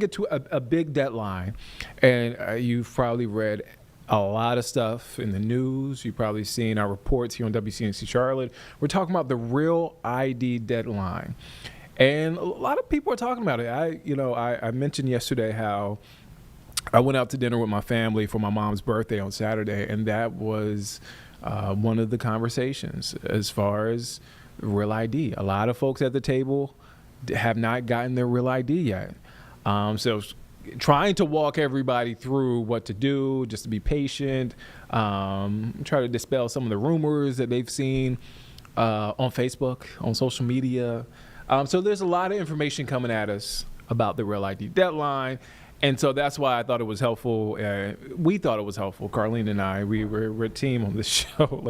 get to a big deadline, and you've probably read a lot of stuff in the news. You've probably seen our reports here on WCNC Charlotte. We're talking about the Real ID deadline, and a lot of people are talking about it. I mentioned yesterday how I went out to dinner with my family for my mom's birthday on Saturday, and that was one of the conversations as far as Real ID. A lot of folks at the table have not gotten their Real ID yet. So trying to walk everybody through what to do, just to be patient, try to dispel some of the rumors that they've seen on Facebook, on social media. So there's a lot of information coming at us about the Real ID deadline. And so that's why I thought it was helpful. We thought it was helpful, Carlene and I. We're a team on this show.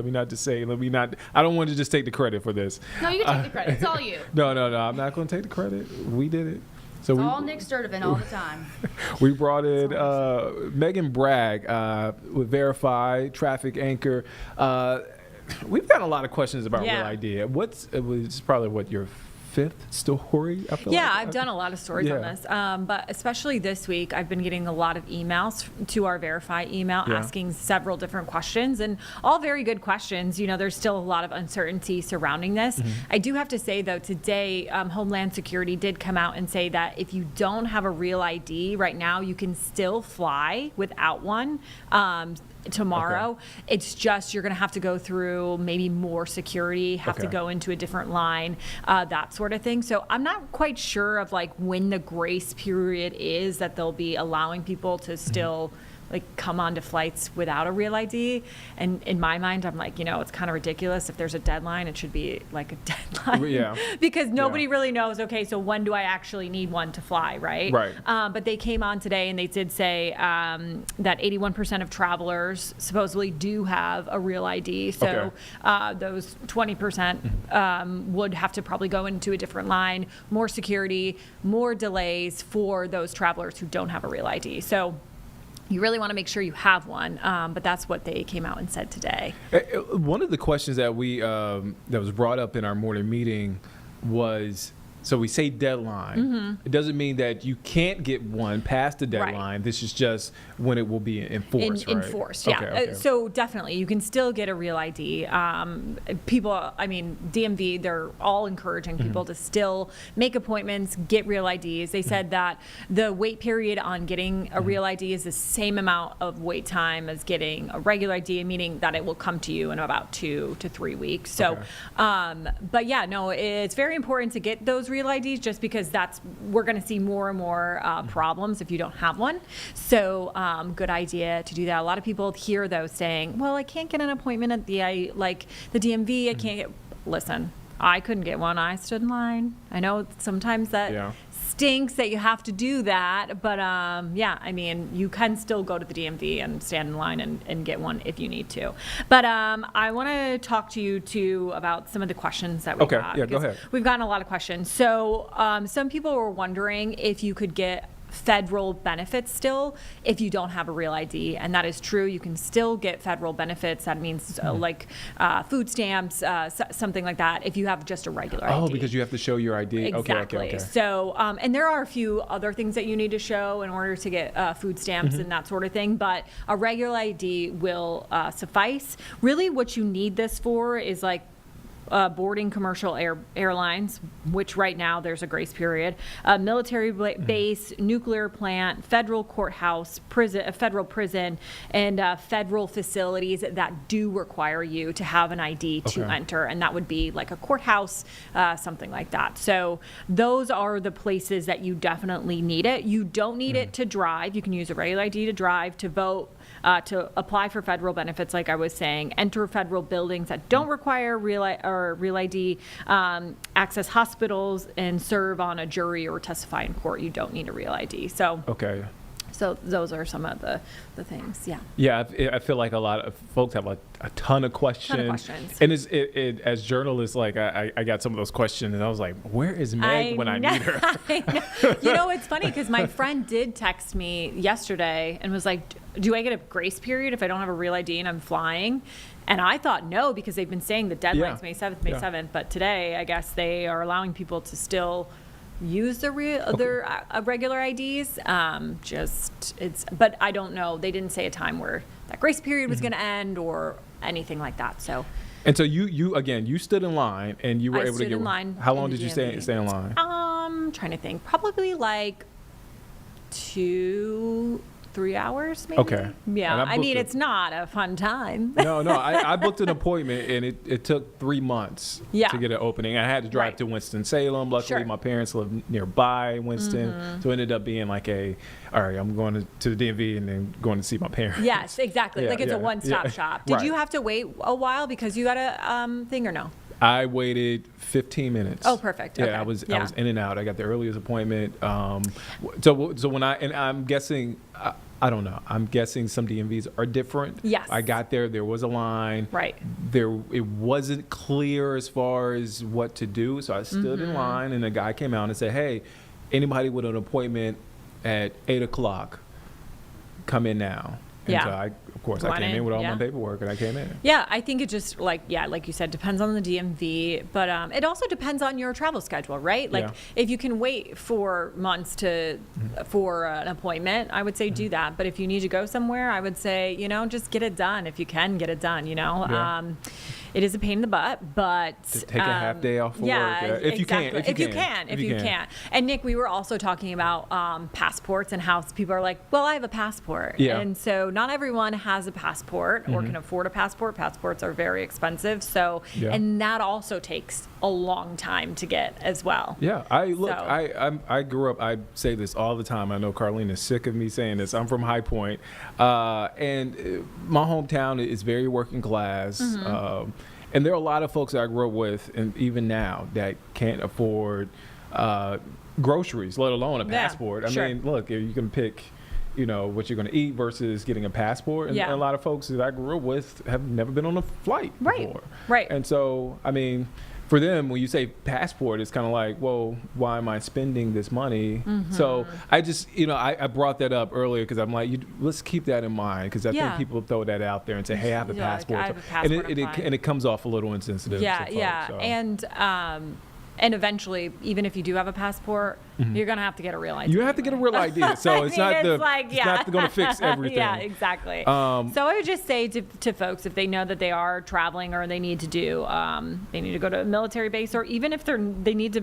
I don't want to just take the credit for this. No, you can take the credit. It's all you. No. I'm not going to take the credit. We did it. So it's all Nick Sturdivant all the time. We brought in Megan Bragg with Verify, traffic anchor. We've gotten a lot of questions about Real ID. It was probably your fifth story? I've done a lot of stories on this, but especially this week, I've been getting a lot of emails to our Verify email asking several different questions, and all very good questions. There's still a lot of uncertainty surrounding this. Mm-hmm. I do have to say, though, today, Homeland Security did come out and say that if you don't have a Real ID right now, you can still fly without one. Tomorrow. It's just you're going to have to go through maybe more security, have to go into a different line, that sort of thing. So I'm not quite sure of when the grace period is that they'll be allowing people to still come onto flights without a Real ID. And in my mind, I'm it's kind of ridiculous. If there's a deadline, it should be a deadline. Yeah. Because nobody really knows, okay, so when do I actually need one to fly, right? Right. But they came on today and they did say that 81% of travelers supposedly do have a Real ID. So those 20% would have to probably go into a different line, more security, more delays for those travelers who don't have a Real ID. So you really want to make sure you have one, but that's what they came out and said today. One of the questions that that was brought up in our morning meeting was, so we say deadline. Mm-hmm. It doesn't mean that you can't get one past the deadline. Right. This is just when it will be enforced, right? Enforced, yeah. Okay. So definitely, you can still get a Real ID. DMV, they're all encouraging people to still make appointments, get Real IDs. They said that the wait period on getting a Real ID is the same amount of wait time as getting a regular ID, meaning that it will come to you in about 2 to 3 weeks. So, but yeah, no, it's very important to get those Real IDs just because we're going to see more and more problems if you don't have one. So good idea to do that. A lot of people here, though, saying, well, I can't get an appointment at the DMV. I can't get, listen, I couldn't get one. I stood in line. I know sometimes that stinks that you have to do that, but you can still go to the DMV and stand in line and get one if you need to. But I want to talk to you too about some of the questions that we got. Go ahead. We've gotten a lot of questions. So some people were wondering if you could get federal benefits still if you don't have a Real ID, and that is true. You can still get federal benefits. That means food stamps, something like that, if you have just a regular ID. Oh, because you have to show your ID. Exactly. Okay. So, and there are a few other things that you need to show in order to get food stamps and that sort of thing, but a regular ID will suffice. Really, what you need this for is boarding commercial airlines, which right now there's a grace period, military base, nuclear plant, federal courthouse, federal prison, and federal facilities that do require you to have an ID to enter, and that would be like a courthouse, something like that. So those are the places that you definitely need it. You don't need it to drive. You can use a regular ID to drive, to vote, to apply for federal benefits, like I was saying, enter federal buildings that don't require Real ID, access hospitals, and serve on a jury or testify in court. You don't need a Real ID. So those are some of the things. Yeah, I feel like a lot of folks have a ton of questions. And as journalists, I got some of those questions, and I was like, where is Meg when I need her? I know. It's funny because my friend did text me yesterday and was like, do I get a grace period if I don't have a Real ID and I'm flying? And I thought no, because they've been saying the deadline's May 7th, but today I guess they are allowing people to still use the regular IDs. But I don't know. They didn't say a time where that grace period was going to end or anything like that. So. And so you stood in line and you were able to get in line. How long did you stay in line? Trying to think. Probably like 2-3 hours, maybe. Okay. Yeah. And I mean, it's not a fun time. No. I booked an appointment and it took 3 months to get an opening. I had to drive to Winston-Salem. Luckily, my parents live nearby Winston. So it ended up being like all right, I'm going to the DMV and then going to see my parents. Yes, exactly. Like it's a one-stop shop. Did you have to wait a while because you got a thing or no? I waited 15 minutes. Oh, perfect. Yeah, okay. I was in and out. I got the earliest appointment. So when I'm guessing, I don't know. I'm guessing some DMVs are different. Yes. I got there was a line. Right. It wasn't clear as far as what to do. So I stood in line and a guy came out and said, "Hey, anybody with an appointment at 8:00, come in now." And so I came in with all my paperwork and I came in. Yeah, I think it just like you said, depends on the DMV, but it also depends on your travel schedule, right? Like if you can wait 4 months for an appointment, I would say do that. But if you need to go somewhere, I would say, just get it done. If you can get it done, it is a pain in the butt, but just take a half day off for work. If you can. And Nick, we were also talking about passports and how people are like, well, I have a passport. Yeah. And so not everyone has a passport or can afford a passport. Passports are very expensive. So, and that also takes a long time to get as well. Yeah. I grew up, I say this all the time. I know Carlene is sick of me saying this. I'm from High Point. And my hometown is very working class. And there are a lot of folks that I grew up with, and even now, that can't afford groceries, let alone a passport. I mean, look, you can pick, what you're going to eat versus getting a passport. And a lot of folks that I grew up with have never been on a flight before. Right. And so, I mean, for them, when you say passport, it's kind of like, well, why am I spending this money? So I just, I brought that up earlier because I'm like, let's keep that in mind, because I think people throw that out there and say, hey, I have a passport. Like, I have a passport, and it comes off a little insensitive. Yeah, to folks, so. And eventually, even if you do have a passport, you're going to have to get a real ID. You have to get a real ID. So it's not going to fix everything. Yeah, exactly. So I would just say to folks, if they know that they are traveling or they need to go to a military base, or even if they need to,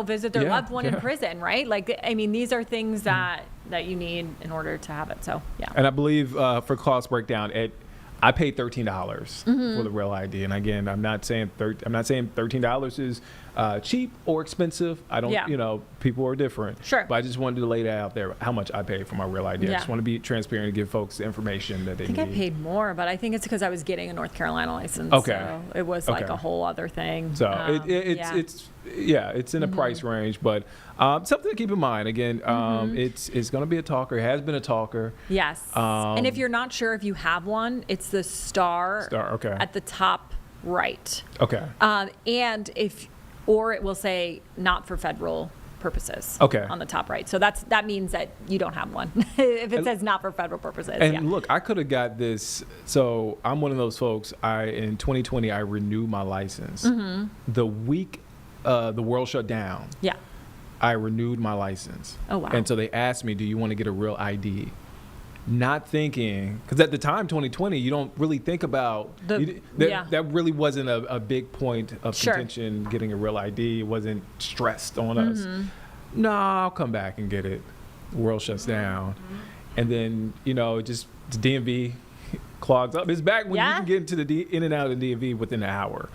visit their loved one in prison, right? Like, I mean, these are things that you need in order to have it. So, yeah. And I believe for cost breakdown, I paid $13 for the real ID, and again, I'm not saying $13 is cheap or expensive. I don't, people are different. Sure. But I just wanted to lay that out there, how much I paid for my real ID. I just want to be transparent and give folks the information that they need. I think I paid more, but I think it's because I was getting a North Carolina license. Okay. So it was like a whole other thing. So it's in a price range, but something to keep in mind. Again, it's going to be a talker. It has been a talker. Yes. And if you're not sure if you have one, it's the star at the top right. Okay. Or it will say not for federal purposes on the top right. So that means that you don't have one if it says not for federal purposes. And look, I could have got this. So I'm one of those folks. In 2020, I renewed my license. The week the world shut down, I renewed my license. Oh, wow. And so they asked me, do you want to get a real ID? Not thinking, because at the time, 2020, you don't really think about that really wasn't a big point of contention. Getting a real ID, it wasn't stressed on us. No, I'll come back and get it. The world shuts down, and then just the DMV clogs up. It's back when you can get into in and out of the DMV within an hour,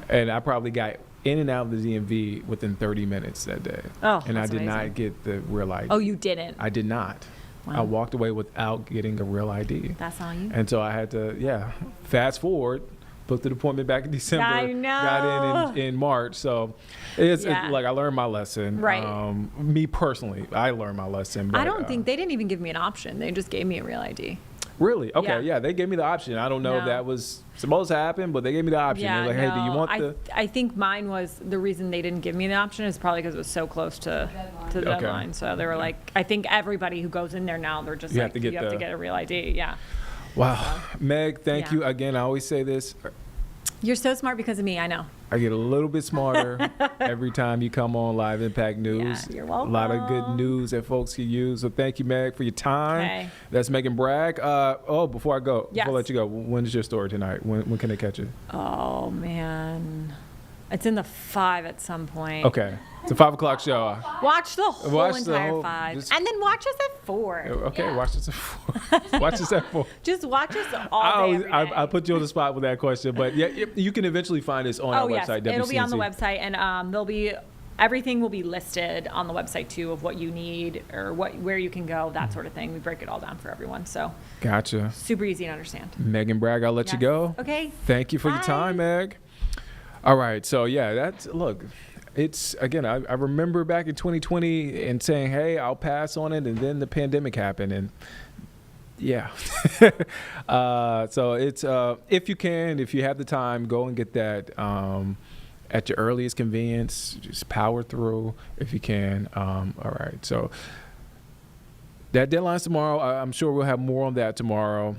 and I probably got in and out of the DMV within 30 minutes that day. Oh, and I did amazing. Not get the real ID. Oh, you didn't? I did not. Wow. I walked away without getting a real ID. That's all you? And so I had to, fast forward, booked an appointment back in December. I know. Got in March. So it's like I learned my lesson. Right. Me personally, I learned my lesson. But, I don't think they didn't even give me an option. They just gave me a real ID. Really? Okay. Yeah. They gave me the option. I don't know if that was supposed to happen, but they gave me the option. Yeah, They're like, hey, do you want I think mine was the reason they didn't give me the option is probably because it was so close to the deadline. So they were like, I think everybody who goes in there now, they're just you have to get a real ID. Yeah. Wow. Meg, thank you again. I always say this. You're so smart because of me. I know. I get a little bit smarter every time you come on Live Impact News. Yeah, you're A lot of good welcome. news that folks can use. So thank you, Meg, for your time. Okay. That's Megan Bragg. Before I go, Yes. before I let you go, when is your story tonight? When can they catch it? Oh man, it's in the 5 at some point. Okay. It's a 5 o'clock show. Watch the whole Watch the entire whole- 5, just- and then watch us at 4. Okay, Yeah. watch this at 4. Watch this at 4. Just watch us all day. Every day. I put you on the spot with that question, but yeah, you can eventually find this on our yes, website. it'll be on the WCNC. website, and everything will be listed on the website too of what you need or where you can go, that sort of thing. We break it all down for everyone, so Gotcha. super easy to understand. Megan Bragg, I'll let you Yes. go. Okay. Thank you for your Bye. time, Meg. All right, so yeah, it's again, I remember back in 2020 and saying, hey, I'll pass on it, and then the pandemic happened, and yeah. So it's, if you have the time, go and get that at your earliest convenience. Just power through if you can. All right, so that deadline's tomorrow. I'm sure we'll have more on that tomorrow.